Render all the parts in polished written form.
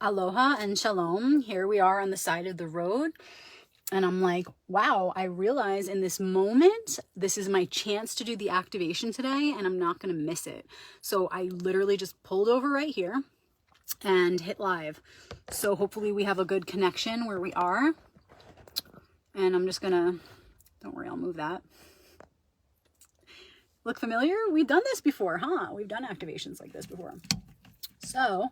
Aloha and shalom. Here we are on the side of the road. And I'm like, wow, I realize in this moment, this is my chance to do the activation today and I'm not going to miss it. So I literally just pulled over right here and hit live. So hopefully we have a good connection where we are. And I'm just going to, don't worry, I'll move that. Look familiar? We've done this before, huh? We've done activations like this before. So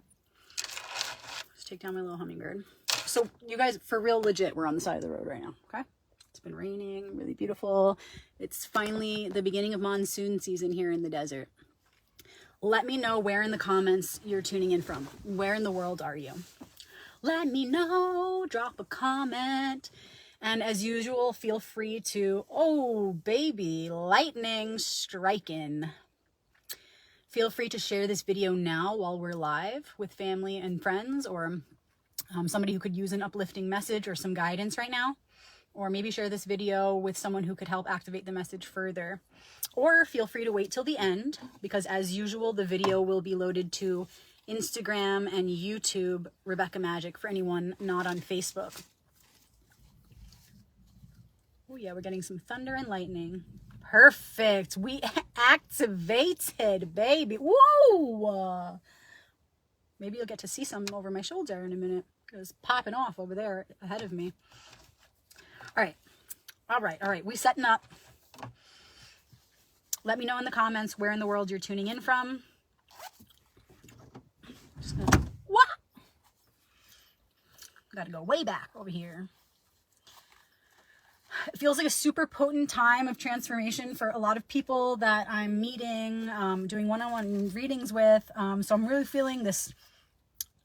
let's take down my little hummingbird. So you guys, for real, legit, we're on the side of the road right now, okay? It's been raining, really beautiful. It's finally the beginning of monsoon season here in the desert. Let me know where in the comments you're tuning in from. Where in the world are you? Let me know, drop a comment. And as usual, feel free to, oh baby, lightning striking. Feel free to share this video now while we're live with family and friends, or somebody who could use an uplifting message or some guidance right now. Or maybe share this video with someone who could help activate the message further. Or feel free to wait till the end, because as usual, the video will be loaded to Instagram and YouTube, Rebecca Magic, for anyone not on Facebook. Oh yeah, we're getting some thunder and lightning. Perfect. We activated, baby. Whoa! Maybe you'll get to see some over my shoulder in a minute. It's popping off over there ahead of me. All right. We setting up. Let me know in the comments where in the world you're tuning in from. Just gonna, what? Gotta go way back over here. It feels like a super potent time of transformation for a lot of people that I'm meeting, doing one-on-one readings with. So I'm really feeling this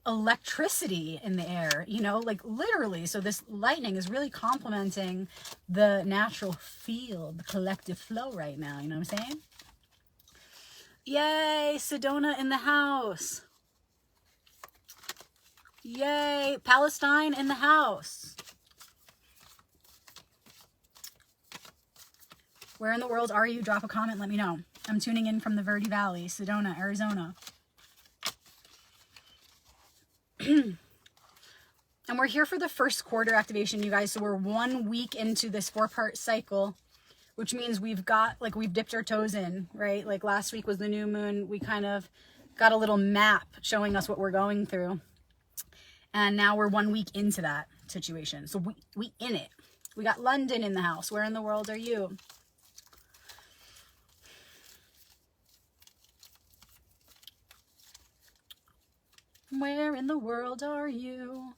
electricity in the air, you know, like literally. So this lightning is really complementing the natural field, the collective flow right now. You know what I'm saying? Yay, Sedona in the house. Yay, Palestine in the house. Where in the world are you? Drop a comment, let me know. I'm tuning in from the Verde Valley, Sedona, Arizona. And we're here for the first quarter activation, you guys. So we're 1 week into this 4-part cycle, which means we've dipped our toes in, right? Like last week was the new moon. We kind of got a little map showing us what we're going through. And now we're 1 week into that situation. So we in it. We got London in the house. Where in the world are you? Where in the world are you?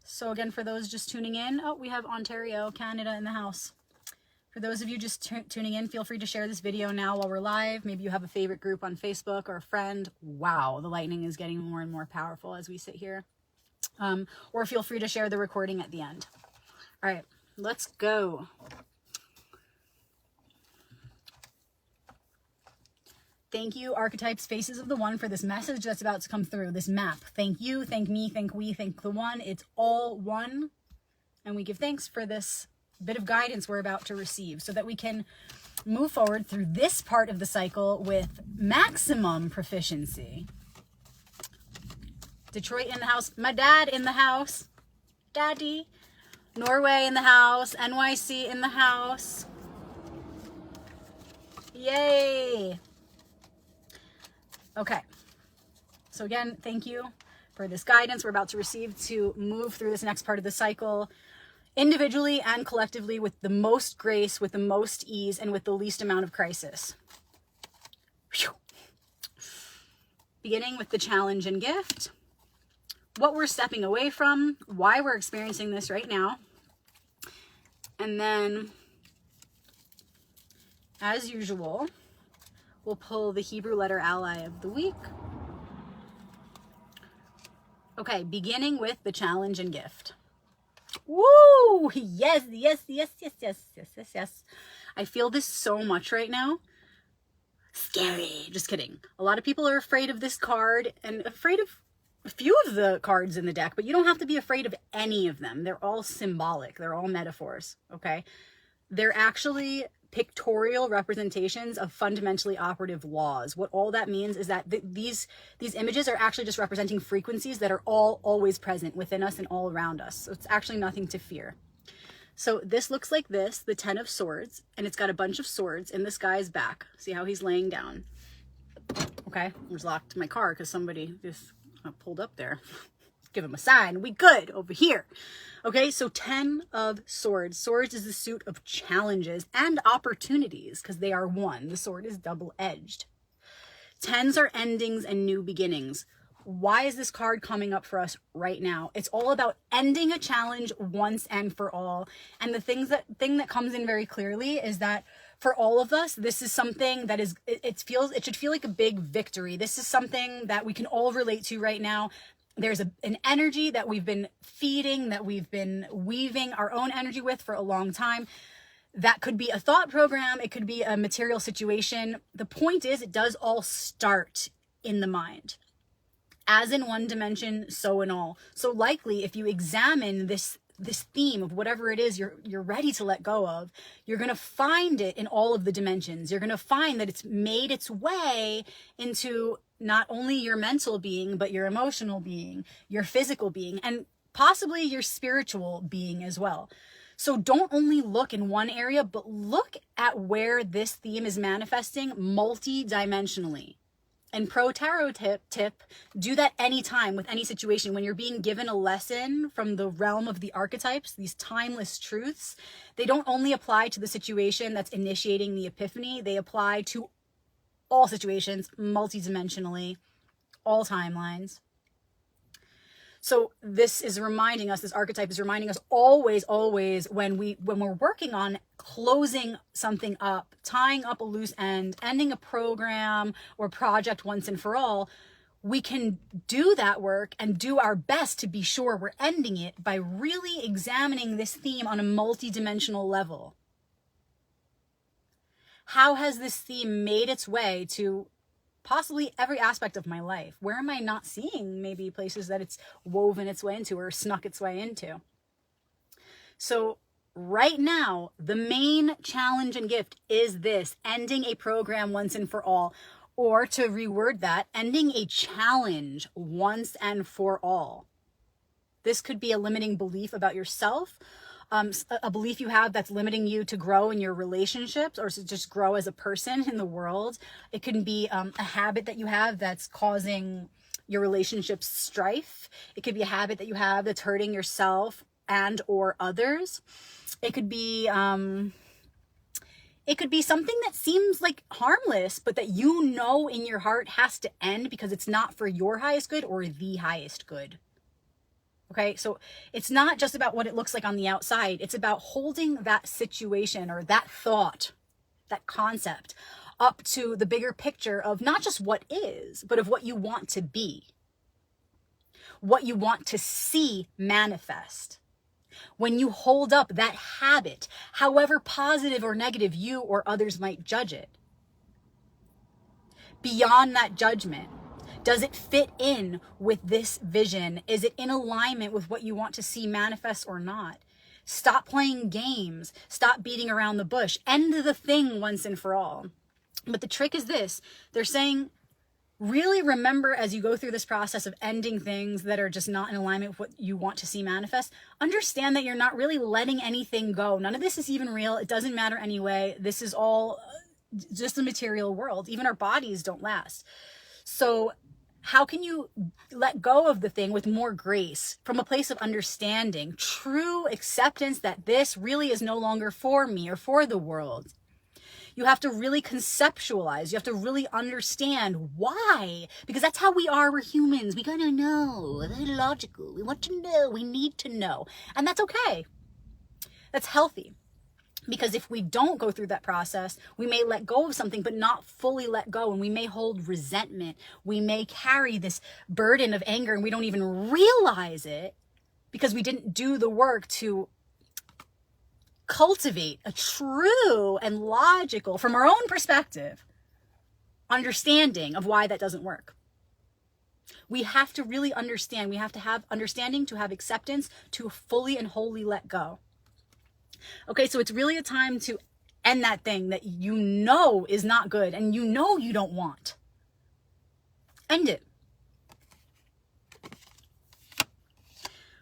So again, for those just tuning in, oh, we have Ontario, Canada in the house. For those of you just tuning in, feel free to share this video now while we're live. Maybe you have a favorite group on Facebook or a friend. Wow, the lightning is getting more and more powerful as we sit here. Or feel free to share the recording at the end. All right, let's go. Thank you, Archetypes, Faces of the One, for this message that's about to come through, this map. Thank you, thank me, thank we, thank the One. It's all one. And we give thanks for this bit of guidance we're about to receive so that we can move forward through this part of the cycle with maximum proficiency. Detroit in the house. My dad in the house. Daddy. Norway in the house. NYC in the house. Yay. Okay, so again, thank you for this guidance we're about to receive to move through this next part of the cycle individually and collectively with the most grace, with the most ease, and with the least amount of crisis. Whew. Beginning with the challenge and gift, what we're stepping away from, why we're experiencing this right now, and then, as usual, we'll pull the Hebrew letter ally of the week. Okay, beginning with the challenge and gift. Woo! Yes. I feel this so much right now. Scary. Just kidding. A lot of people are afraid of this card and afraid of a few of the cards in the deck, but you don't have to be afraid of any of them. They're all symbolic. They're all metaphors, okay? They're actually pictorial representations of fundamentally operative laws. What all that means is that these images are actually just representing frequencies that are always present within us and all around us. So it's actually nothing to fear. So this looks like this, the 10 of Swords, and it's got a bunch of swords in this guy's back. See how he's laying down. Okay, I was locked in my car because somebody just pulled up there. Give him a sign. We good over here. Okay, so 10 of Swords. Swords is the suit of challenges and opportunities because they are one. The sword is double-edged. 10s are endings and new beginnings. Why is this card coming up for us right now? It's all about ending a challenge once and for all. And the thing that comes in very clearly is that for all of us, this is something that is, it should feel like a big victory. This is something that we can all relate to right now. There's an energy that we've been feeding, that we've been weaving our own energy with for a long time. That could be a thought program. It could be a material situation. The point is, it does all start in the mind. As in one dimension, so in all. So likely, if you examine this theme of whatever it is you're ready to let go of, you're going to find it in all of the dimensions. You're going to find that it's made its way into not only your mental being, but your emotional being, your physical being, and possibly your spiritual being as well. So don't only look in one area, but look at where this theme is manifesting multi-dimensionally. And pro tarot tip, do that anytime with any situation. When you're being given a lesson from the realm of the archetypes, these timeless truths, they don't only apply to the situation that's initiating the epiphany, they apply to all situations, multidimensionally, all timelines. So this is reminding us, this archetype is reminding us always, when we're working on closing something up, tying up a loose end, ending a program or project once and for all, we can do that work and do our best to be sure we're ending it by really examining this theme on a multidimensional level. How has this theme made its way to possibly every aspect of my life? Where am I not seeing maybe places that it's woven its way into or snuck its way into? So right now, the main challenge and gift is this: ending a program once and for all, or to reword that, ending a challenge once and for all. This could be a limiting belief about yourself, a belief you have that's limiting you to grow in your relationships or to just grow as a person in the world. It can be a habit that you have that's causing your relationships strife. It could be a habit that you have that's hurting yourself and or others. It could be something that seems like harmless, but that you know in your heart has to end because it's not for your highest good or the highest good. Okay, so it's not just about what it looks like on the outside. It's about holding that situation or that thought, that concept, up to the bigger picture of not just what is, but of what you want to be, what you want to see manifest. When you hold up that habit, however positive or negative you or others might judge it, beyond that judgment, does it fit in with this vision? Is it in alignment with what you want to see manifest or not? Stop playing games. Stop beating around the bush. End the thing once and for all. But the trick is this. They're saying, really remember as you go through this process of ending things that are just not in alignment with what you want to see manifest, understand that you're not really letting anything go. None of this is even real. It doesn't matter anyway. This is all just the material world. Even our bodies don't last. So how can you let go of the thing with more grace, from a place of understanding, true acceptance that this really is no longer for me or for the world? You have to really conceptualize. You have to really understand why. Because that's how we are. We're humans. We gotta know. We're logical. We want to know. We need to know. And that's okay. That's healthy. Because if we don't go through that process, we may let go of something, but not fully let go. And we may hold resentment. We may carry this burden of anger and we don't even realize it because we didn't do the work to cultivate a true and logical, from our own perspective, understanding of why that doesn't work. We have to really understand. We have to have understanding, to have acceptance, to fully and wholly let go. Okay, so it's really a time to end that thing that you know is not good and you know you don't want. End it.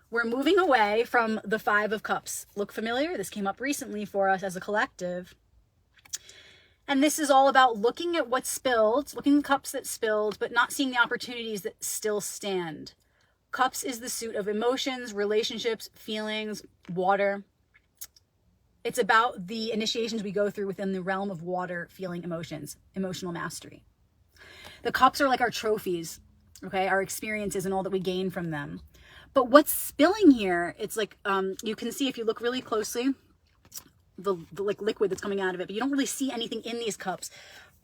We're moving away from the Five of Cups. Look familiar? This came up recently for us as a collective. And this is all about looking at what's spilled, looking at cups that spilled, but not seeing the opportunities that still stand. Cups is the suit of emotions, relationships, feelings, water. It's about the initiations we go through within the realm of water, feeling, emotions, emotional mastery. The cups are like our trophies, okay? Our experiences and all that we gain from them. But what's spilling here, it's like, you can see if you look really closely, the like liquid that's coming out of it, but you don't really see anything in these cups.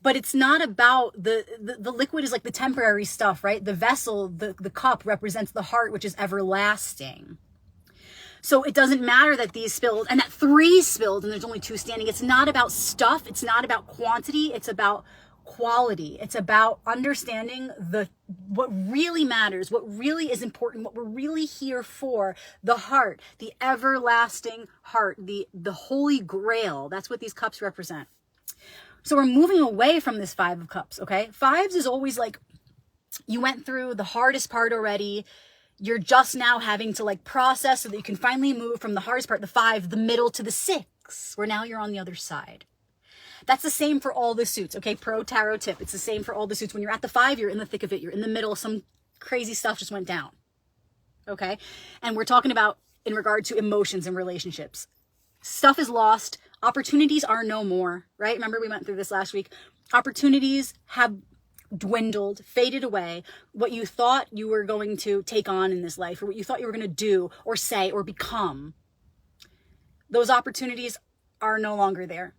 But it's not about the liquid is like the temporary stuff, right? The vessel, the cup represents the heart, which is everlasting. So it doesn't matter that these spilled and that 3 spilled and there's only 2 standing. It's not about stuff. It's not about quantity. It's about quality. It's about understanding what really matters, what really is important, what we're really here for, the heart, the everlasting heart, the holy grail. That's what these cups represent. So we're moving away from this 5 of Cups, okay? 5s is always like, you went through the hardest part already. You're just now having to like process so that you can finally move from the hardest part, the 5, the middle, to the 6, where now you're on the other side. That's the same for all the suits, okay? Pro tarot tip. It's the same for all the suits. When you're at the 5, you're in the thick of it. You're in the middle. Some crazy stuff just went down, okay? And we're talking about in regard to emotions and relationships. Stuff is lost. Opportunities are no more, right? Remember we went through this last week. Opportunities have dwindled, faded away. What you thought you were going to take on in this life, or what you thought you were going to do or say or become, those opportunities are no longer there.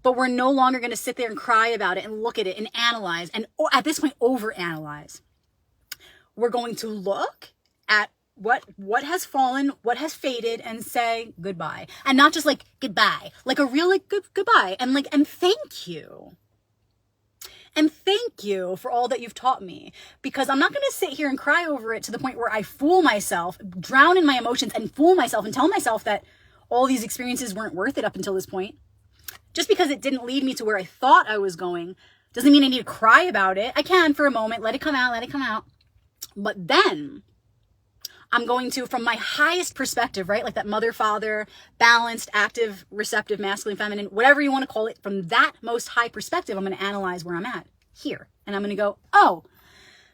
But we're no longer going to sit there and cry about it and look at it and analyze and at this point overanalyze. We're going to look at what has fallen, what has faded, and say goodbye. And not just like goodbye, like a real like goodbye, and like and thank you. And thank you for all that you've taught me, because I'm not going to sit here and cry over it to the point where I fool myself, drown in my emotions and fool myself and tell myself that all these experiences weren't worth it up until this point. Just because it didn't lead me to where I thought I was going doesn't mean I need to cry about it. I can for a moment, let it come out. But then I'm going to, from my highest perspective, right? Like that mother, father, balanced, active, receptive, masculine, feminine, whatever you want to call it. From that most high perspective, I'm going to analyze where I'm at here. And I'm going to go, oh,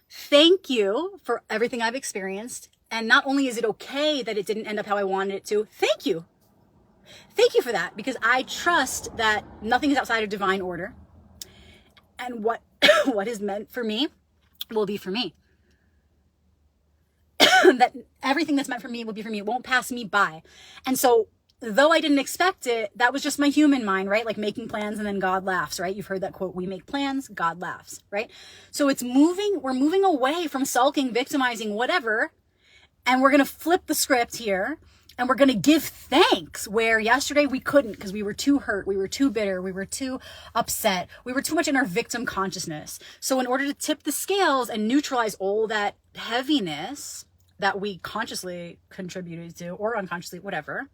thank you for everything I've experienced. And not only is it okay that it didn't end up how I wanted it to, thank you. Thank you for that, because I trust that nothing is outside of divine order. And what is meant for me will be for me. That everything that's meant for me will be for me. It won't pass me by. And so, though I didn't expect it, that was just my human mind, right? Like making plans and then God laughs, right? You've heard that quote, we make plans, God laughs, right? So we're moving away from sulking, victimizing, whatever. And we're going to flip the script here. And we're going to give thanks where yesterday we couldn't, because we were too hurt. We were too bitter. We were too upset. We were too much in our victim consciousness. So in order to tip the scales and neutralize all that heaviness that we consciously contributed to, or unconsciously, whatever,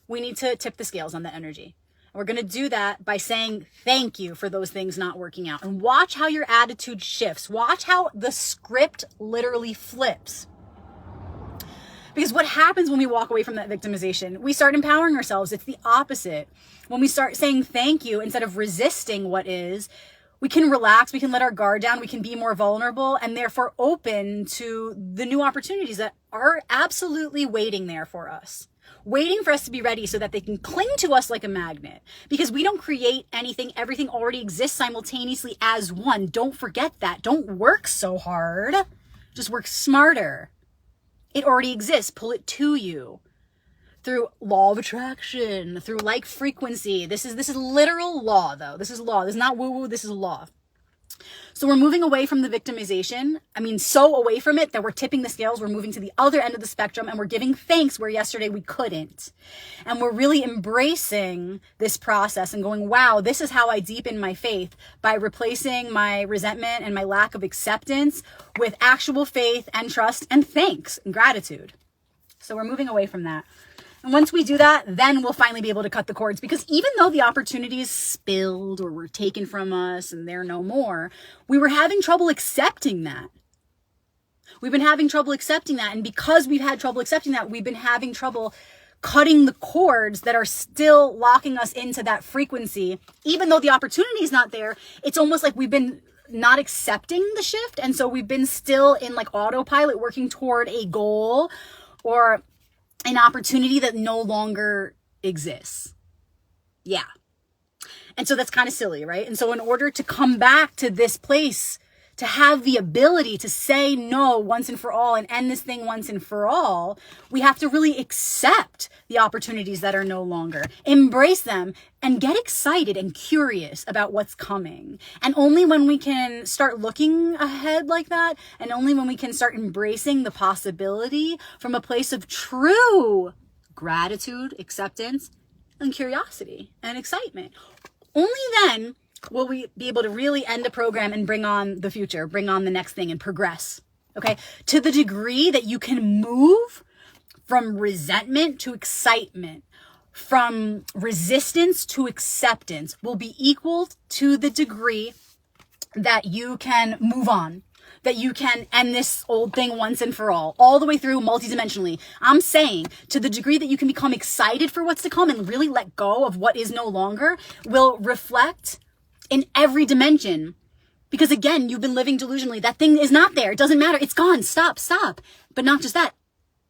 we need to tip the scales on the energy. And we're going to do that by saying thank you for those things not working out. And watch how your attitude shifts. Watch how the script literally flips. Because what happens when we walk away from that victimization? We start empowering ourselves. It's the opposite. When we start saying thank you instead of resisting what is, we can relax, we can let our guard down, we can be more vulnerable, and therefore open to the new opportunities that are absolutely waiting there for us. Waiting for us to be ready so that they can cling to us like a magnet. Because we don't create anything. Everything already exists simultaneously as one. Don't forget that. Don't work so hard. Just work smarter. It already exists. Pull it to you through law of attraction, through like frequency. This is literal law, though. This is law. This is not woo-woo. This is law. So we're moving away from the victimization. I mean, so away from it that we're tipping the scales. We're moving to the other end of the spectrum, and we're giving thanks where yesterday we couldn't. And we're really embracing this process and going, wow, this is how I deepen my faith, by replacing my resentment and my lack of acceptance with actual faith and trust and thanks and gratitude. So we're moving away from that. And once we do that, then we'll finally be able to cut the cords, because even though the opportunities spilled or were taken from us and they're no more, we were having trouble accepting that. We've been having trouble accepting that. And because we've had trouble accepting that, we've been having trouble cutting the cords that are still locking us into that frequency. Even though the opportunity is not there, it's almost like we've been not accepting the shift. And so we've been still in like autopilot, working toward a goal or an opportunity that no longer exists. Yeah. And so that's kind of silly, right? And so in order to come back to this place, to have the ability to say no once and for all and end this thing once and for all, we have to really accept the opportunities that are no longer, embrace them, and get excited and curious about what's coming. And only when we can start looking ahead like that, and only when we can start embracing the possibility from a place of true gratitude, acceptance, and curiosity and excitement, only then will we be able to really end the program and bring on the future, bring on the next thing and progress, okay? To the degree that you can move from resentment to excitement, from resistance to acceptance, will be equal to the degree that you can move on, that you can end this old thing once and for all the way through multidimensionally. I'm saying to the degree that you can become excited for what's to come and really let go of what is no longer, will reflect in every dimension. Because again, you've been living delusionally. That thing is not there. It doesn't matter. It's gone. Stop. But not just that.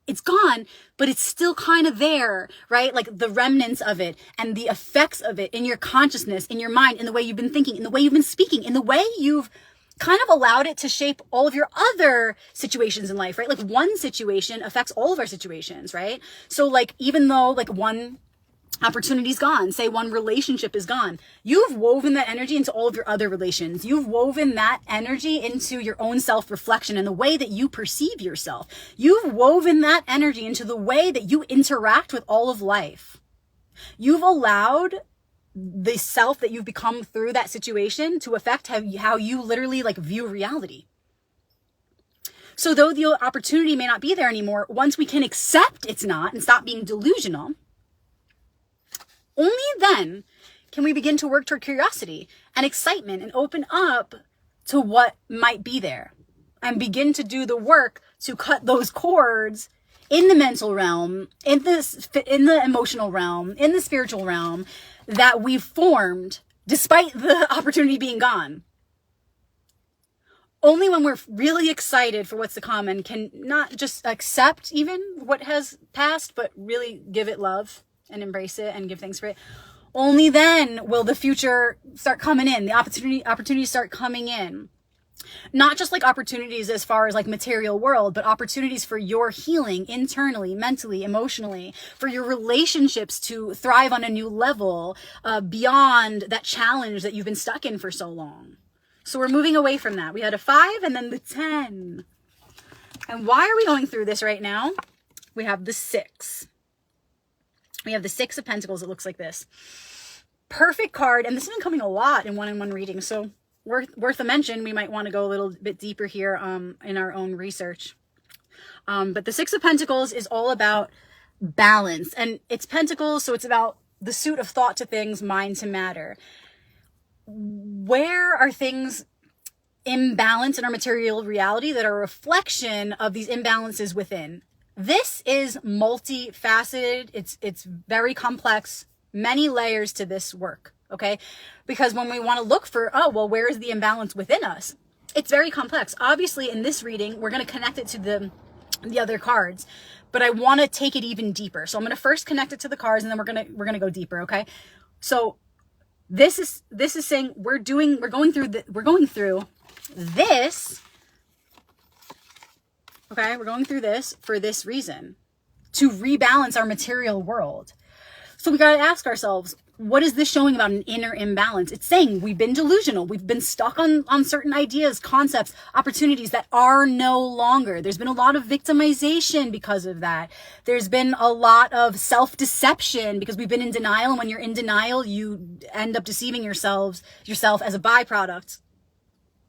It's gone, but it's still kind of there, right? Like the remnants of it and the effects of it in your consciousness, in your mind, in the way you've been thinking, in the way you've been speaking, in the way you've kind of allowed it to shape all of your other situations in life, right? Like one situation affects all of our situations, right? So like, even though like one opportunity's gone, say one relationship is gone, you've woven that energy into all of your other relations. You've woven that energy into your own self-reflection and the way that you perceive yourself. You've woven that energy into the way that you interact with all of life. You've allowed the self that you've become through that situation to affect how you literally like view reality. So though the opportunity may not be there anymore, once we can accept it's not and stop being delusional, only then can we begin to work toward curiosity and excitement and open up to what might be there and begin to do the work to cut those cords in the mental realm, in the emotional realm, in the spiritual realm that we've formed despite the opportunity being gone. Only when we're really excited for what's to come and can not just accept even what has passed, but really give it love and embrace it and give thanks for it. Only then will the future start coming in, the opportunities start coming in. Not just like opportunities as far as like material world, but opportunities for your healing internally, mentally, emotionally, for your relationships to thrive on a new level beyond that challenge that you've been stuck in for so long. So we're moving away from that. We had a 5 and then the 10. And why are we going through this right now? We have the 6. We have the 6 of Pentacles. It looks like this. Perfect card. And this has been coming a lot in one-on-one readings. So worth a mention. We might want to go a little bit deeper here in our own research. But the 6 of Pentacles is all about balance. And it's Pentacles, so it's about the suit of thought to things, mind to matter. Where are things imbalanced in our material reality that are a reflection of these imbalances within? This is multifaceted. It's very complex, many layers to this work, okay? Because when we want to look for, oh, well, where is the imbalance within us? It's very complex. Obviously, in this reading, we're going to connect it to the other cards, but I want to take it even deeper. So I'm going to first connect it to the cards, and then we're going to go deeper, okay? So this is saying we're going through this. Okay, we're going through this for this reason, to rebalance our material world. So we got to ask ourselves, what is this showing about an inner imbalance? It's saying we've been delusional. We've been stuck on certain ideas, concepts, opportunities that are no longer. There's been a lot of victimization because of that. There's been a lot of self-deception because we've been in denial. And when you're in denial, you end up deceiving yourself as a byproduct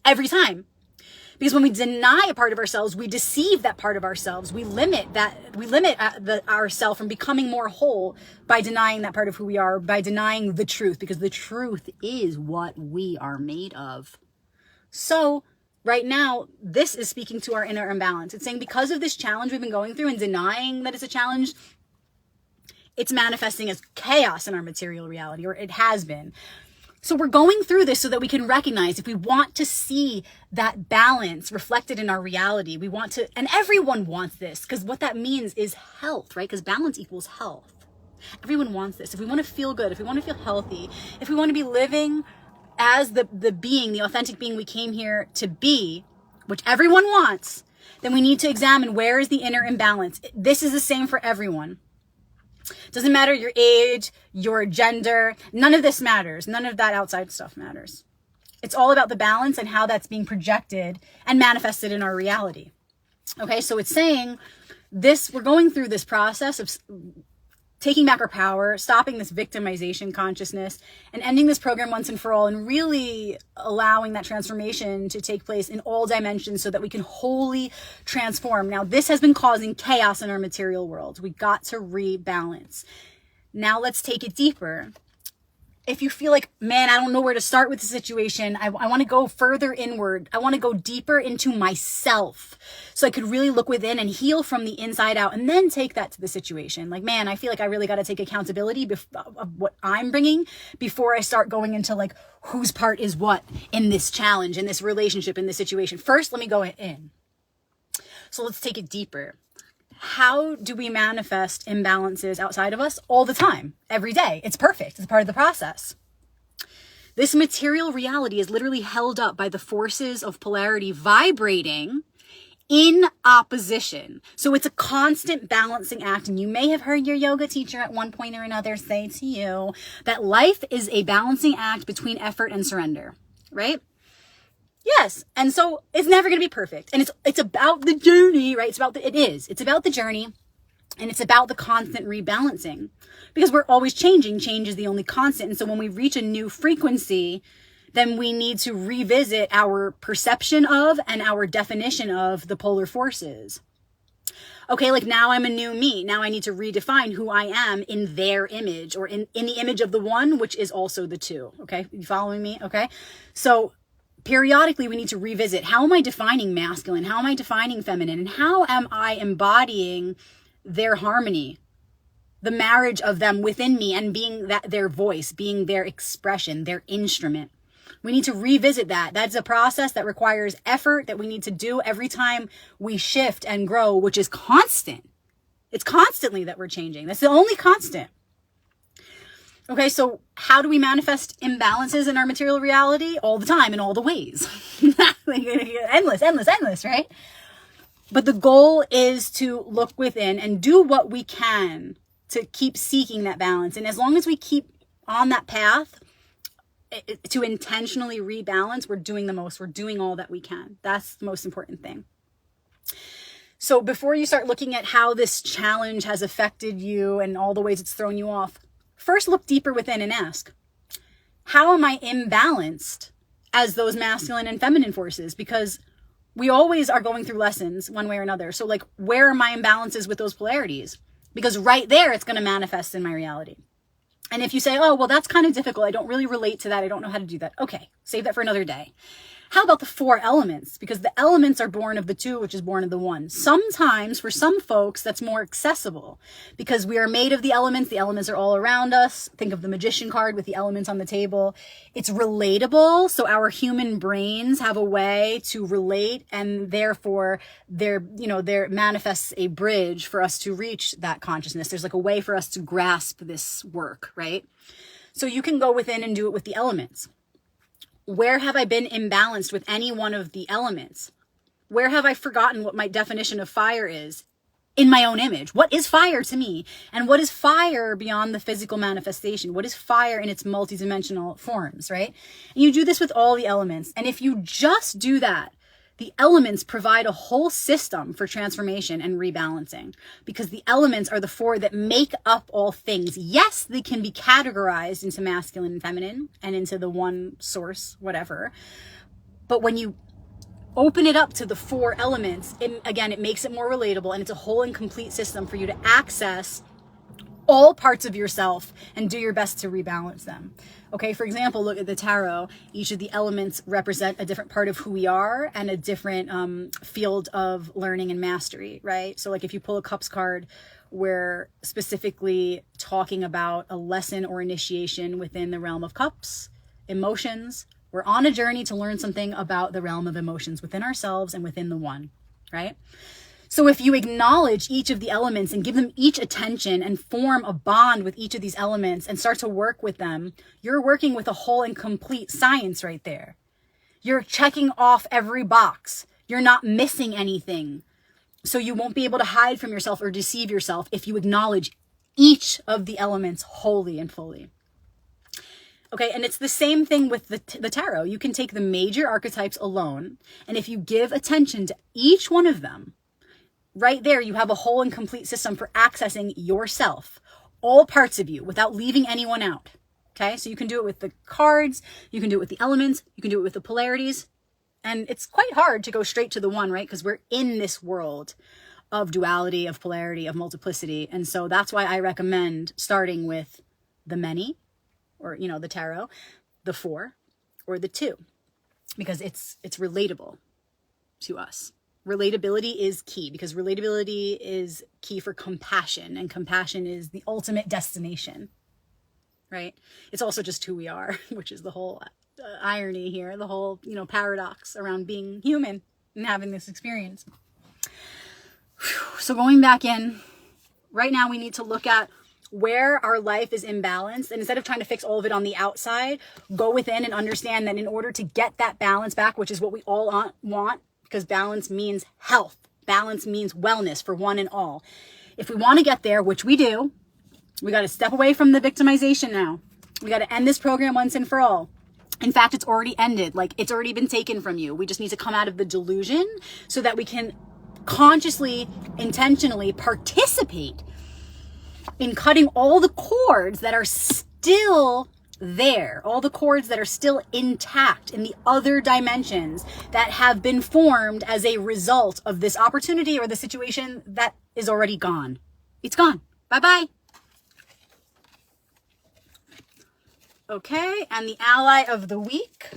every time. Because when we deny a part of ourselves, we deceive that part of ourselves. We limit ourselves from becoming more whole by denying that part of who we are, by denying the truth, because the truth is what we are made of. So right now, this is speaking to our inner imbalance. It's saying because of this challenge we've been going through and denying that it's a challenge, it's manifesting as chaos in our material reality, or it has been. So we're going through this so that we can recognize, if we want to see that balance reflected in our reality, we want to, and everyone wants this, because what that means is health, right? Because balance equals health. Everyone wants this. If we want to feel good, if we want to feel healthy, if we want to be living as the being, the authentic being we came here to be, which everyone wants, then we need to examine, where is the inner imbalance? This is the same for everyone. Doesn't matter your age, your gender, none of this matters. None of that outside stuff matters. It's all about the balance and how that's being projected and manifested in our reality. Okay, so it's saying this, we're going through this process of taking back our power, stopping this victimization consciousness, and ending this program once and for all, and really allowing that transformation to take place in all dimensions so that we can wholly transform. Now, this has been causing chaos in our material world. We got to rebalance. Now let's take it deeper. If you feel like, man, I don't know where to start with the situation, I want to go further inward. I want to go deeper into myself so I could really look within and heal from the inside out, and then take that to the situation. Like, man, I feel like I really got to take accountability of what I'm bringing before I start going into like whose part is what in this challenge, in this relationship, in this situation. First, let me go in. So let's take it deeper. How do we manifest imbalances outside of us? All the time, every day. It's perfect. It's part of the process. This material reality is literally held up by the forces of polarity vibrating in opposition. So it's a constant balancing act. And you may have heard your yoga teacher at one point or another say to you that life is a balancing act between effort and surrender, right? Yes. And so it's never going to be perfect. And it's about the journey, right? It's about the journey, and it's about the constant rebalancing, because we're always changing. Change is the only constant. And so when we reach a new frequency, then we need to revisit our perception of and our definition of the polar forces. Okay, like now I'm a new me. Now I need to redefine who I am in their image, or in the image of the one, which is also the two. Okay, you following me? Okay, so periodically, we need to revisit, how am I defining masculine? How am I defining feminine? And how am I embodying their harmony, the marriage of them within me, and being that their voice, being their expression, their instrument? We need to revisit that. That's a process that requires effort that we need to do every time we shift and grow, which is constant. It's constantly that we're changing. That's the only constant. Okay, so how do we manifest imbalances in our material reality? All the time, in all the ways. endless, right? But the goal is to look within and do what we can to keep seeking that balance. And as long as we keep on that path to intentionally rebalance, we're doing the most. We're doing all that we can. That's the most important thing. So before you start looking at how this challenge has affected you and all the ways it's thrown you off, first, look deeper within and ask, how am I imbalanced as those masculine and feminine forces? Because we always are going through lessons one way or another. So like, where are my imbalances with those polarities? Because right there, it's going to manifest in my reality. And if you say, oh, well, that's kind of difficult, I don't really relate to that, I don't know how to do that. Okay, save that for another day. How about the 4 elements? Because the elements are born of the 2, which is born of the 1. Sometimes for some folks, that's more accessible because we are made of the elements. The elements are all around us. Think of the magician card with the elements on the table. It's relatable. So our human brains have a way to relate, and therefore there manifests a bridge for us to reach that consciousness. There's like a way for us to grasp this work, right? So you can go within and do it with the elements. Where have I been imbalanced with any one of the elements? Where have I forgotten what my definition of fire is in my own image? What is fire to me? And what is fire beyond the physical manifestation? What is fire in its multidimensional forms, right? And you do this with all the elements. And if you just do that, the elements provide a whole system for transformation and rebalancing, because the elements are the 4 that make up all things. Yes, they can be categorized into masculine and feminine and into the one source, whatever. But when you open it up to the 4 elements, it makes it more relatable, and it's a whole and complete system for you to access all parts of yourself and do your best to rebalance them. Okay, for example, look at the tarot. Each of the elements represent a different part of who we are and a different field of learning and mastery, right? So like if you pull a Cups card, we're specifically talking about a lesson or initiation within the realm of Cups, emotions. We're on a journey to learn something about the realm of emotions within ourselves and within the one, right? So if you acknowledge each of the elements and give them each attention and form a bond with each of these elements and start to work with them, you're working with a whole and complete science right there. You're checking off every box. You're not missing anything. So you won't be able to hide from yourself or deceive yourself if you acknowledge each of the elements wholly and fully. Okay, and it's the same thing with the tarot. You can take the major archetypes alone, and if you give attention to each one of them, right there, you have a whole and complete system for accessing yourself, all parts of you, without leaving anyone out. Okay, so you can do it with the cards, you can do it with the elements, you can do it with the polarities. And it's quite hard to go straight to the one, right? Because we're in this world of duality, of polarity, of multiplicity. And so that's why I recommend starting with the many, or, you know, the tarot, the 4, or the 2, because it's relatable to us. Relatability is key, because relatability is key for compassion, and compassion is the ultimate destination, right? It's also just who we are, which is the whole irony here, the whole, you know, paradox around being human and having this experience. So going back in, right now we need to look at where our life is imbalanced, and instead of trying to fix all of it on the outside, go within and understand that in order to get that balance back, which is what we all want, because balance means health, balance means wellness for one and all. If we want to get there, which we do, we got to step away from the victimization now. We got to end this program once and for all. In fact, it's already ended. Like, it's already been taken from you. We just need to come out of the delusion so that we can consciously, intentionally participate in cutting all the cords that are still there, all the cords that are still intact in the other dimensions that have been formed as a result of this opportunity or the situation that is already gone. It's gone. Bye-bye. Okay, and the ally of the week.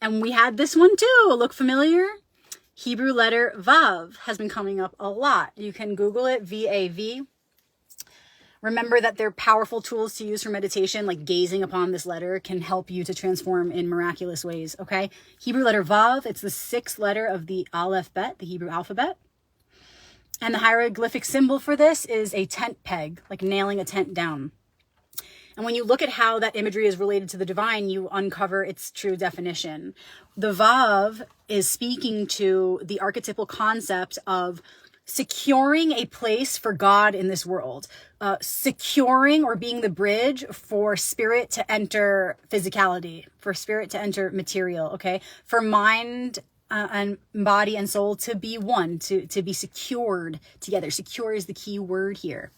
And we had this one too. Look familiar? Hebrew letter Vav has been coming up a lot. You can Google it, V-A-V. Remember that they're powerful tools to use for meditation, like gazing upon this letter can help you to transform in miraculous ways, okay? Hebrew letter Vav, it's the 6th letter of the Aleph Bet, the Hebrew alphabet. And the hieroglyphic symbol for this is a tent peg, like nailing a tent down. And when you look at how that imagery is related to the divine, you uncover its true definition. The Vav is speaking to the archetypal concept of securing a place for God in this world, securing or being the bridge for spirit to enter physicality, for spirit to enter material, okay? For mind and body and soul to be one, to be secured together. Secure is the key word here.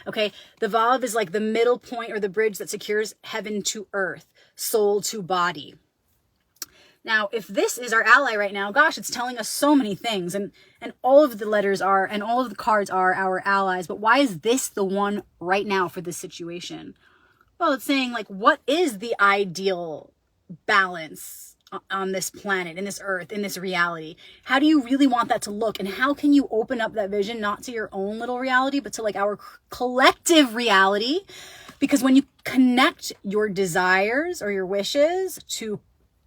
Okay, the Vav is like the middle point or the bridge that secures heaven to earth, soul to body. Now, if this is our ally right now, gosh, it's telling us so many things, and all of the letters are, and all of the cards are our allies, but why is this the one right now for this situation? Well, it's saying, like, what is the ideal balance on this planet, in this earth, in this reality? How do you really want that to look? And how can you open up that vision, not to your own little reality, but to like our collective reality? Because when you connect your desires or your wishes to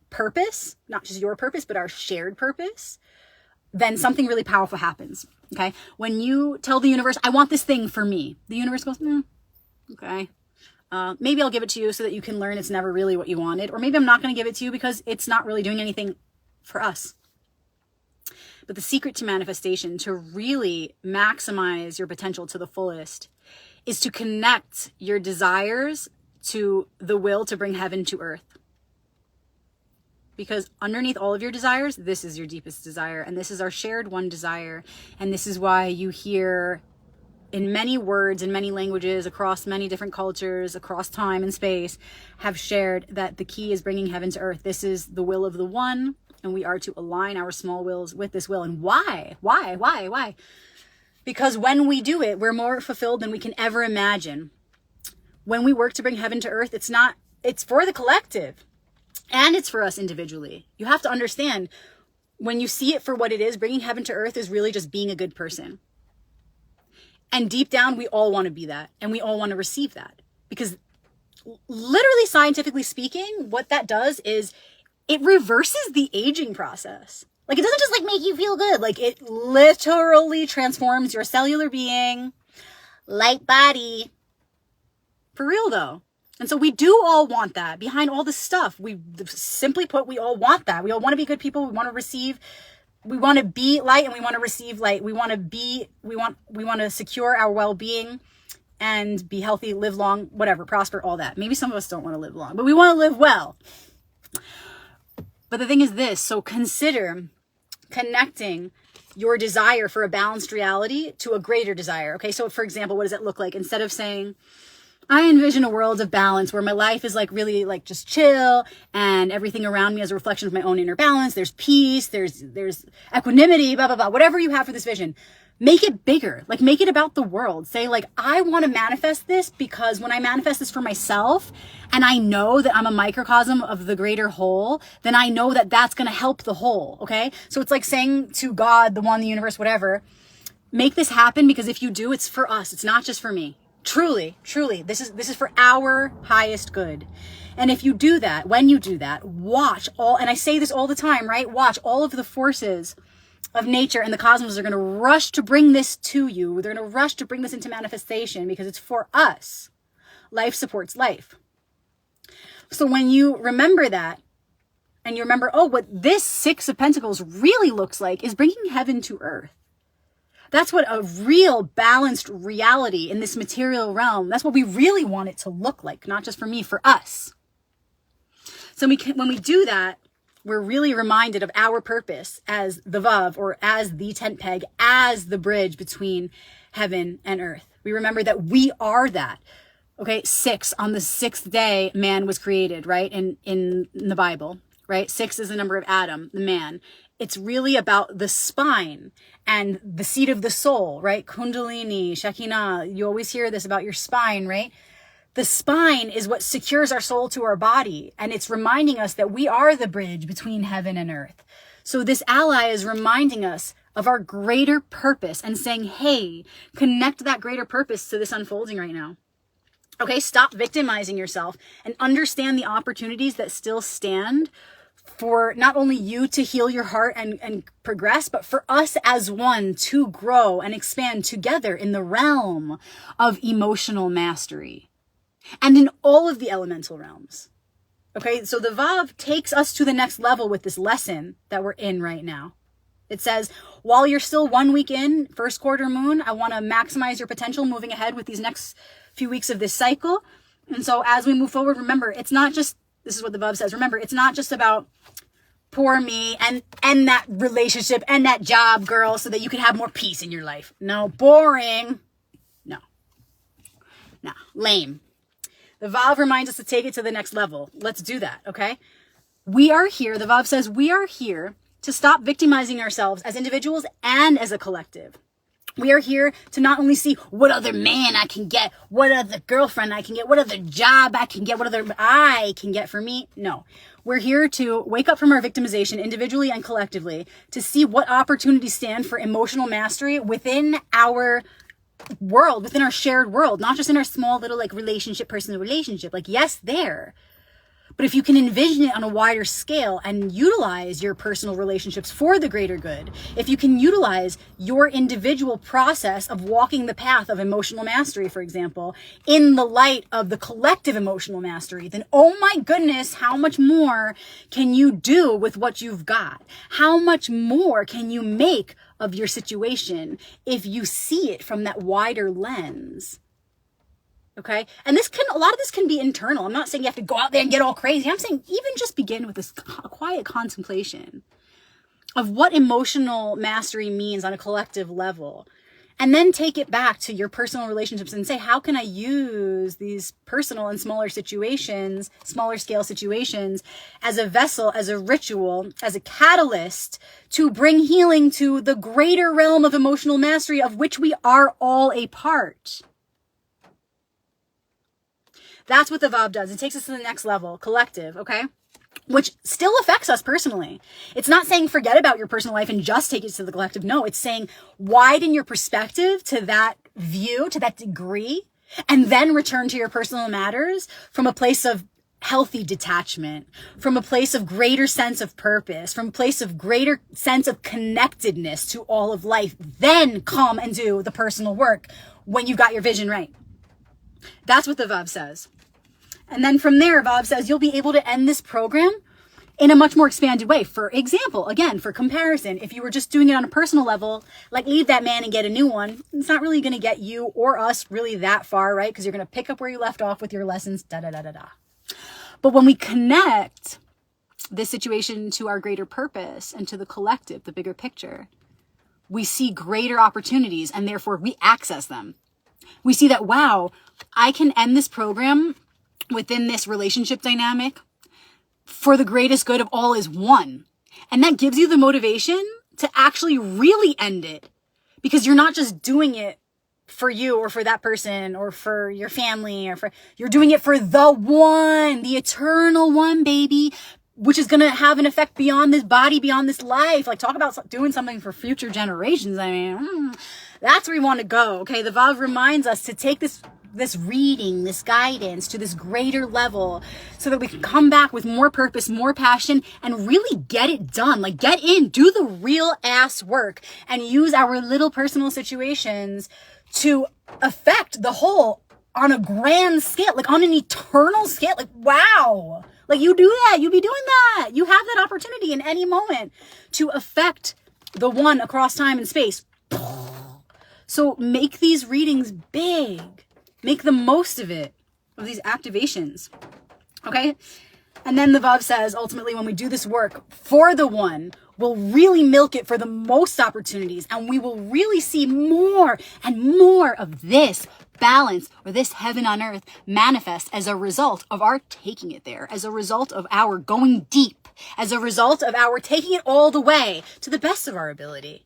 purpose, not just your purpose, but our shared purpose, then something really powerful happens. Okay. When you tell the universe, I want this thing for me, the universe goes, okay. Maybe I'll give it to you so that you can learn it's never really what you wanted. Or maybe I'm not going to give it to you because it's not really doing anything for us. But the secret to manifestation, to really maximize your potential to the fullest, is to connect your desires to the will to bring heaven to earth. Because underneath all of your desires, this is your deepest desire. And this is our shared one desire. And this is why you hear in many words, in many languages, across many different cultures, across time and space, have shared that the key is bringing heaven to earth. This is the will of the one. And we are to align our small wills with this will. And why? Why? Because when we do it, we're more fulfilled than we can ever imagine. When we work to bring heaven to earth, it's for the collective and it's for us individually. You have to understand, when you see it for what it is, bringing heaven to earth is really just being a good person. And deep down, we all want to be that. And we all want to receive that. Because literally, scientifically speaking, what that does is it reverses the aging process. Like, it doesn't just like make you feel good. Like, it literally transforms your cellular being, light body. For real though. And so we do all want that. Behind all this stuff, we simply put, we all want that. We all want to be good people. We want to receive, we want to be light, and we want to receive light. We want to secure our well-being and be healthy, live long, whatever, prosper, all that. Maybe some of us don't want to live long, but we want to live well. But the thing is this, so consider connecting your desire for a balanced reality to a greater desire. Okay, so for example, what does it look like? Instead of saying, I envision a world of balance where my life is like really like just chill and everything around me is a reflection of my own inner balance. There's peace, there's equanimity, blah, blah, blah, whatever you have for this vision. Make it bigger, like make it about the world. Say like, I want to manifest this because when I manifest this for myself and I know that I'm a microcosm of the greater whole, then I know that that's going to help the whole. Okay. So it's like saying to God, the one, the universe, whatever, make this happen, because if you do, it's for us. It's not just for me. Truly, this is for our highest good. And if you do that, when you do that, watch all, and I say this all the time, right? Watch all of the forces of nature and the cosmos are going to rush to bring this to you. They're going to rush to bring this into manifestation because it's for us. Life supports life. So when you remember that, and you remember, oh, what this Six of Pentacles really looks like is bringing heaven to earth. That's what a real balanced reality in this material realm, that's what we really want it to look like, not just for me, for us. So when we do that, we're really reminded of our purpose as the Vav, or as the tent peg, as the bridge between heaven and earth. We remember that we are that. Okay, 6, on the 6th day, man was created, right? In the Bible, right? 6 is the number of Adam, the man. It's really about the spine and the seat of the soul, right? Kundalini, Shekinah. You always hear this about your spine, right? The spine is what secures our soul to our body. And it's reminding us that we are the bridge between heaven and earth. So this ally is reminding us of our greater purpose and saying, hey, connect that greater purpose to this unfolding right now. Okay, stop victimizing yourself and understand the opportunities that still stand for not only you to heal your heart and progress, but for us as one to grow and expand together in the realm of emotional mastery and in all of the elemental realms. Okay, so the Vav takes us to the next level with this lesson that we're in right now. It says, while you're still 1 week in, first quarter moon, I want to maximize your potential moving ahead with these next few weeks of this cycle. And so as we move forward, remember, it's not just, this is what the Vav says, remember, it's not just about poor me and that relationship and that job, girl, so that you can have more peace in your life. No, boring. No, lame. The Vav reminds us to take it to the next level. Let's do that, okay? We are here, the Vav says, we are here to stop victimizing ourselves as individuals and as a collective. We are here to not only see what other man I can get, what other girlfriend I can get, what other job I can get, what other I can get for me. No, we're here to wake up from our victimization individually and collectively to see what opportunities stand for emotional mastery within our world, within our shared world, not just in our small little like relationship, personal relationship. Like, yes, there. But if you can envision it on a wider scale and utilize your personal relationships for the greater good, if you can utilize your individual process of walking the path of emotional mastery, for example, in the light of the collective emotional mastery, then oh my goodness, how much more can you do with what you've got? How much more can you make of your situation if you see it from that wider lens? Okay. And a lot of this can be internal. I'm not saying you have to go out there and get all crazy. I'm saying even just begin with this quiet contemplation of what emotional mastery means on a collective level. And then take it back to your personal relationships and say, how can I use these personal and smaller situations, smaller scale situations, as a vessel, as a ritual, as a catalyst to bring healing to the greater realm of emotional mastery of which we are all a part. That's what the VAV does. It takes us to the next level, collective, okay? Which still affects us personally. It's not saying forget about your personal life and just take it to the collective. No, it's saying widen your perspective to that view, to that degree, and then return to your personal matters from a place of healthy detachment, from a place of greater sense of purpose, from a place of greater sense of connectedness to all of life. Then come and do the personal work when you've got your vision right. That's what the VAV says. And then from there, VAV says you'll be able to end this program in a much more expanded way. For example, again, for comparison, if you were just doing it on a personal level, like leave that man and get a new one, it's not really going to get you or us really that far, right? Because you're going to pick up where you left off with your lessons, da-da-da-da-da. But when we connect this situation to our greater purpose and to the collective, the bigger picture, we see greater opportunities and therefore we access them. We see that, wow, I can end this program within this relationship dynamic for the greatest good of all is one. And that gives you the motivation to actually really end it, because you're not just doing it for you or for that person or for your family you're doing it for the one, the eternal one, baby, which is going to have an effect beyond this body, beyond this life. Like, talk about doing something for future generations. I mean, that's where we want to go. Okay. The VAV reminds us to take this reading, this guidance to this greater level so that we can come back with more purpose, more passion, and really get it done. Like, get in, do the real ass work and use our little personal situations to affect the whole on a grand scale, like on an eternal scale. Like, wow. Like, you do that, you be doing that. You have that opportunity in any moment to affect the one across time and space. So make these readings big. Make the most of it, of these activations, okay? And then the VAV says, ultimately, when we do this work for the one, we'll really milk it for the most opportunities, and we will really see more and more of this balance or this heaven on earth manifest as a result of our taking it there, as a result of our going deep, as a result of our taking it all the way to the best of our ability.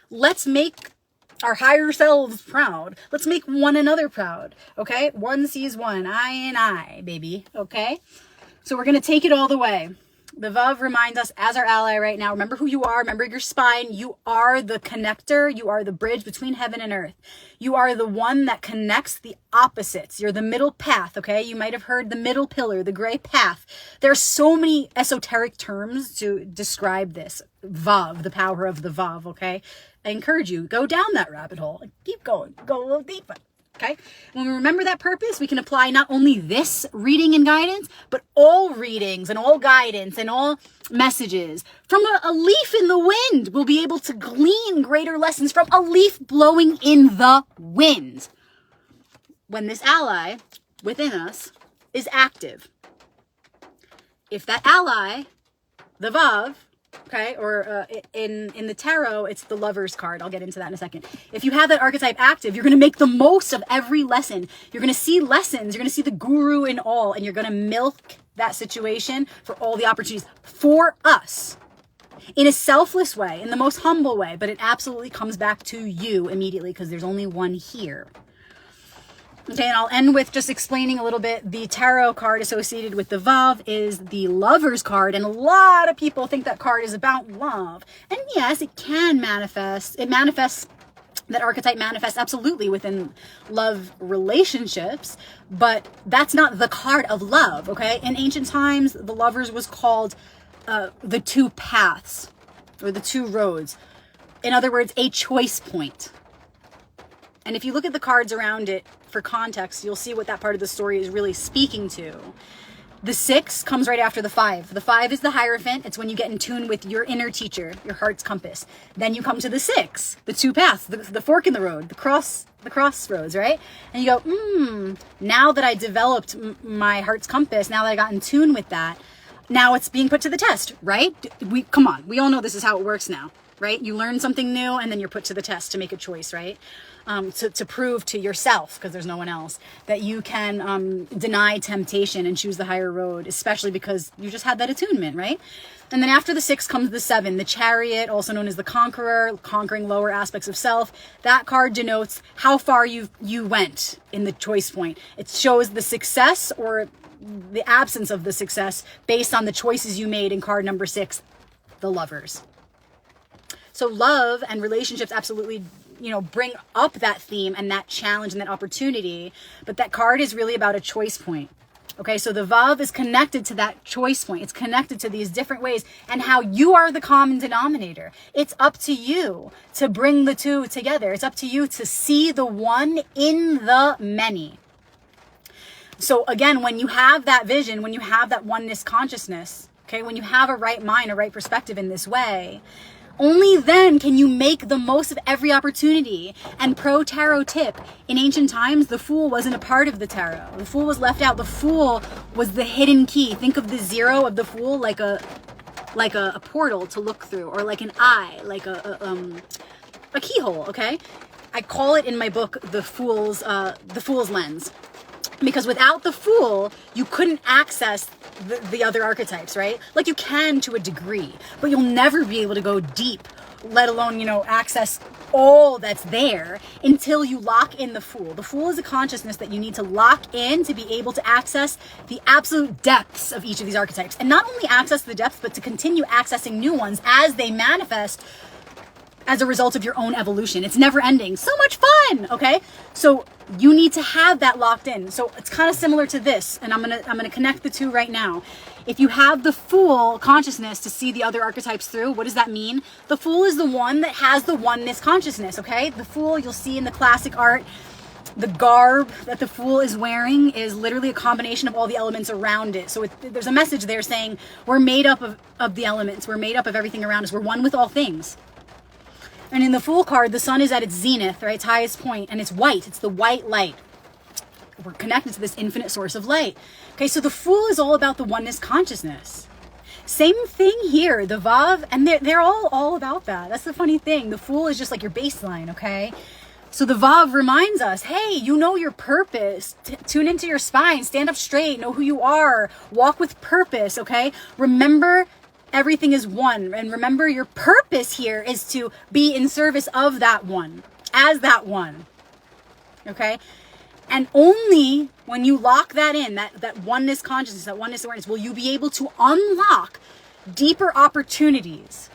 Let's make our higher selves proud. Let's make one another proud, okay? One sees one, eye in eye, baby, okay? So we're going to take it all the way. The VAV reminds us as our ally right now, remember who you are, remember your spine. You are the connector. You are the bridge between heaven and earth. You are the one that connects the opposites. You're the middle path, okay? You might have heard the middle pillar, the gray path. There are so many esoteric terms to describe this. VAV, the power of the VAV, okay? I encourage you, go down that rabbit hole. Keep going. Go a little deeper. Okay? When we remember that purpose, we can apply not only this reading and guidance, but all readings and all guidance and all messages. From a leaf in the wind, we'll be able to glean greater lessons from a leaf blowing in the wind. When this ally within us is active. If that ally, the VAV, okay, or in the tarot, it's the Lover's card. I'll get into that in a second. If you have that archetype active, you're going to make the most of every lesson. You're going to see lessons. You're going to see the guru in all, and you're going to milk that situation for all the opportunities for us in a selfless way, in the most humble way, but it absolutely comes back to you immediately because there's only one here. Okay, and I'll end with just explaining a little bit. The tarot card associated with the VAV is the Lover's card, and a lot of people think that card is about love. And yes, it can manifest. It manifests, that archetype manifests absolutely within love relationships, but that's not the card of love, okay? In ancient times, the Lovers was called the two paths, or the two roads. In other words, a choice point. And if you look at the cards around it for context, you'll see what that part of the story is really speaking to. The 6 comes right after the 5. The 5 is the Hierophant. It's when you get in tune with your inner teacher, your heart's compass. Then you come to the 6, the two paths, the fork in the road, the crossroads, right? And you go, now that I developed my heart's compass, now that I got in tune with that, now it's being put to the test, right? Come on, we all know this is how it works now. right? You learn something new and then you're put to the test to make a choice, right? To prove to yourself, because there's no one else, that you can deny temptation and choose the higher road, especially because you just had that attunement, right? And then after the 6 comes the 7, the Chariot, also known as the Conqueror, conquering lower aspects of self. That card denotes how far you went in the choice point. It shows the success or the absence of the success based on the choices you made in card number 6, the Lovers. So love and relationships absolutely, bring up that theme and that challenge and that opportunity. But that card is really about a choice point. Okay, so the Vav is connected to that choice point. It's connected to these different ways and how you are the common denominator. It's up to you to bring the two together. It's up to you to see the one in the many. So again, when you have that vision, when you have that oneness consciousness, okay, when you have a right mind, a right perspective in this way, only then can you make the most of every opportunity. And pro tarot tip, in ancient times, the Fool wasn't a part of the tarot. The Fool was left out. The Fool was the hidden key. Think of the 0 of the Fool like a portal to look through, or like an eye, like a keyhole, okay? I call it in my book the Fool's lens. Because without the Fool, you couldn't access the other archetypes, right? Like you can to a degree, but you'll never be able to go deep, let alone, access all that's there until you lock in the Fool. The Fool is a consciousness that you need to lock in to be able to access the absolute depths of each of these archetypes. And not only access the depths, but to continue accessing new ones as they manifest as a result of your own evolution. It's never ending. So much fun, okay? So you need to have that locked in. So it's kind of similar to this, and I'm gonna connect the two right now. If you have the Fool consciousness to see the other archetypes through, what does that mean? The Fool is the one that has the oneness consciousness, okay? The Fool, you'll see in the classic art, the garb that the Fool is wearing is literally a combination of all the elements around it. So there's a message there saying we're made up of the elements. We're made up of everything around us. We're one with all things. And in the Fool card, the sun is at its zenith, right? Its highest point, and it's white. It's the white light. We're connected to this infinite source of light. Okay, so the Fool is all about the oneness consciousness. Same thing here, the Vav, and they're all about that. That's the funny thing. The Fool is just like your baseline, okay? So the Vav reminds us, hey, you know your purpose. Tune into your spine. Stand up straight. Know who you are. Walk with purpose, okay? Remember everything is one. And remember your purpose here is to be in service of that one, as that one. Okay? And only when you lock that in, that oneness consciousness, that oneness awareness, will you be able to unlock deeper opportunities.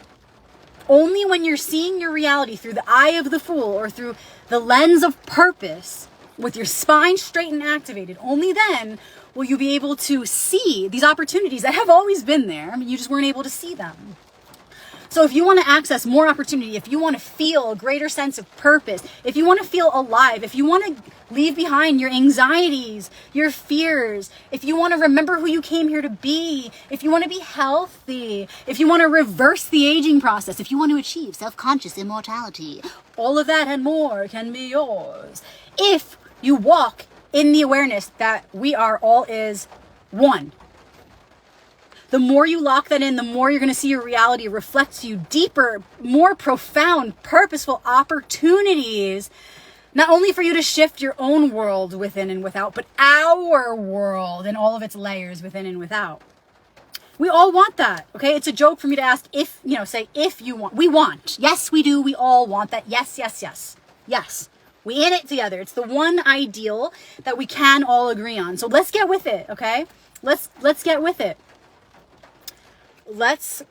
Only when you're seeing your reality through the eye of the Fool or through the lens of purpose, with your spine straight and activated, only then will you be able to see these opportunities that have always been there. I mean, you just weren't able to see them. So if you want to access more opportunity, if you want to feel a greater sense of purpose, if you want to feel alive, if you want to leave behind your anxieties, your fears, if you want to remember who you came here to be, if you want to be healthy, if you want to reverse the aging process, if you want to achieve self-conscious immortality, all of that and more can be yours. If you walk in the awareness that we are all is one. The more you lock that in, the more you're going to see your reality reflect to you deeper, more profound, purposeful opportunities, not only for you to shift your own world within and without, but our world and all of its layers within and without. We all want that, okay? It's a joke for me to ask if, say if you want. We want. Yes, we do. We all want that. Yes, yes, yes. Yes. We in it together. It's the one ideal that we can all agree on. So let's get with it, okay? Let's get with it. Let's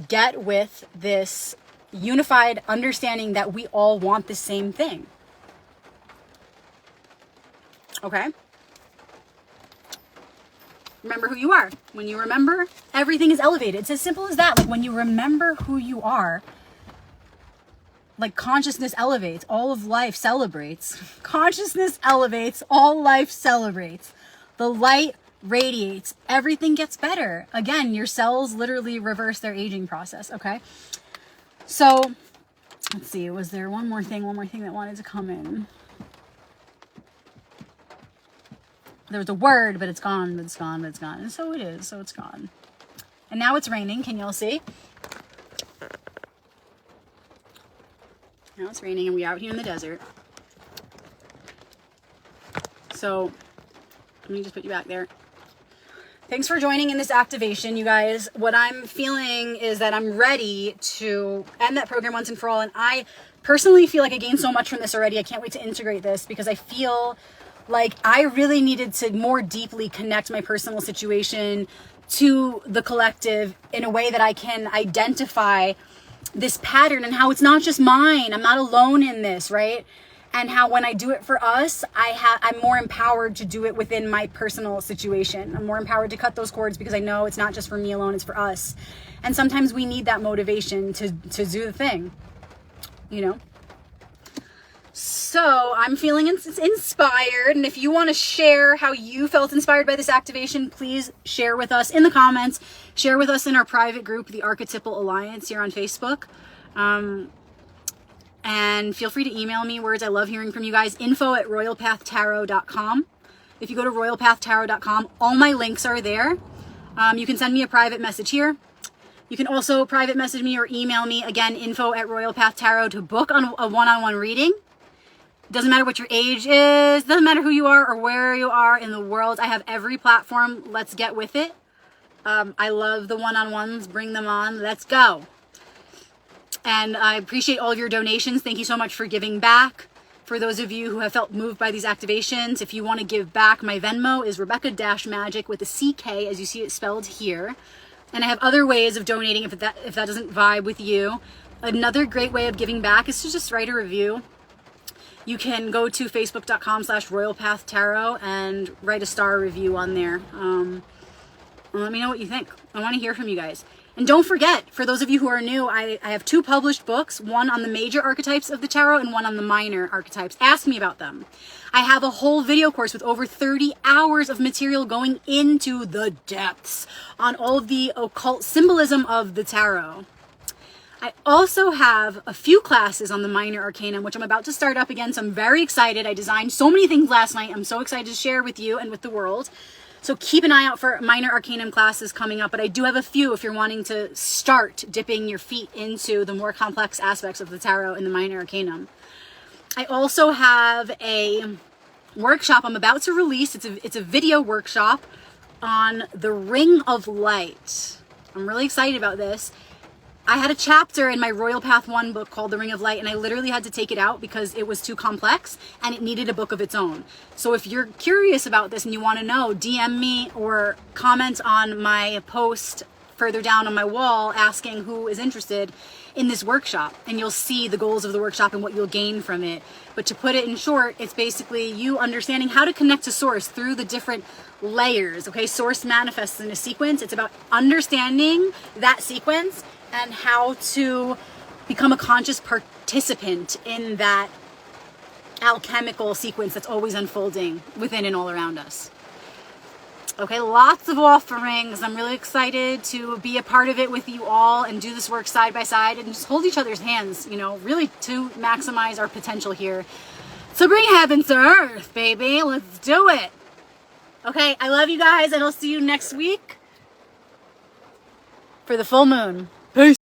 get with this unified understanding that we all want the same thing. Okay? Remember who you are. When you remember, everything is elevated. It's as simple as that. Like when you remember who you are, like consciousness elevates, all of life celebrates. Consciousness elevates, all life celebrates. The light radiates, everything gets better. Again, your cells literally reverse their aging process, okay? So, let's see, was there one more thing that wanted to come in? There was a word, but it's gone. And so it is, so it's gone. And now it's raining, can y'all see? Now it's raining and we're out here in the desert. So let me just put you back there. Thanks for joining in this activation, you guys. What I'm feeling is that I'm ready to end that program once and for all. And I personally feel like I gained so much from this already. I can't wait to integrate this because I feel like I really needed to more deeply connect my personal situation to the collective in a way that I can identify this pattern and how it's not just mine. I'm not alone in this, right? And how when I do it for us, I'm more empowered to do it within my personal situation. I'm more empowered to cut those cords because I know it's not just for me alone, it's for us. And sometimes we need that motivation to do the thing, you know? So I'm feeling inspired. And if you want to share how you felt inspired by this activation, please share with us in the comments. Share with us in our private group, the Archetypal Alliance here on Facebook. And feel free to email me words. I love hearing from you guys. info@royalpathtarot.com. If you go to royalpathtarot.com, all my links are there. You can send me a private message here. You can also private message me or email me. Again, info@royalpathtarot to book on a one-on-one reading. Doesn't matter what your age is. Doesn't matter who you are or where you are in the world. I have every platform. Let's get with it. I love the one-on-ones. Bring them on. Let's go. And I appreciate all of your donations. Thank you so much for giving back. For those of you who have felt moved by these activations, if you want to give back, my Venmo is Rebecca-Magic with a CK, as you see it spelled here. And I have other ways of donating if that doesn't vibe with you. Another great way of giving back is to just write a review. You can go to facebook.com/royalpathtarot and write a star review on there. And let me know what you think. I want to hear from you guys. And don't forget, for those of you who are new, I have 2 published books, one on the major archetypes of the tarot and one on the minor archetypes. Ask me about them. I have a whole video course with over 30 hours of material going into the depths on all of the occult symbolism of the tarot. I also have a few classes on the minor arcanum, which I'm about to start up again, so I'm very excited. I designed so many things last night. I'm so excited to share with you and with the world. So keep an eye out for minor arcanum classes coming up, but I do have a few if you're wanting to start dipping your feet into the more complex aspects of the tarot in the minor arcanum. I also have a workshop I'm about to release. It's a video workshop on the Ring of Light. I'm really excited about this. I had a chapter in my Royal Path 1 book called The Ring of Light, and I literally had to take it out because it was too complex and it needed a book of its own. So if you're curious about this and you want to know, DM me or comment on my post further down on my wall asking who is interested in this workshop, and you'll see the goals of the workshop and what you'll gain from it. But to put it in short, it's basically you understanding how to connect to source through the different layers. Okay, source manifests in a sequence. It's about understanding that sequence and how to become a conscious participant in that alchemical sequence that's always unfolding within and all around us. Okay, lots of offerings. I'm really excited to be a part of it with you all and do this work side by side and just hold each other's hands, you know, really to maximize our potential here. So bring heaven to earth, baby. Let's do it. Okay, I love you guys, and I'll see you next week for the full moon. Peace.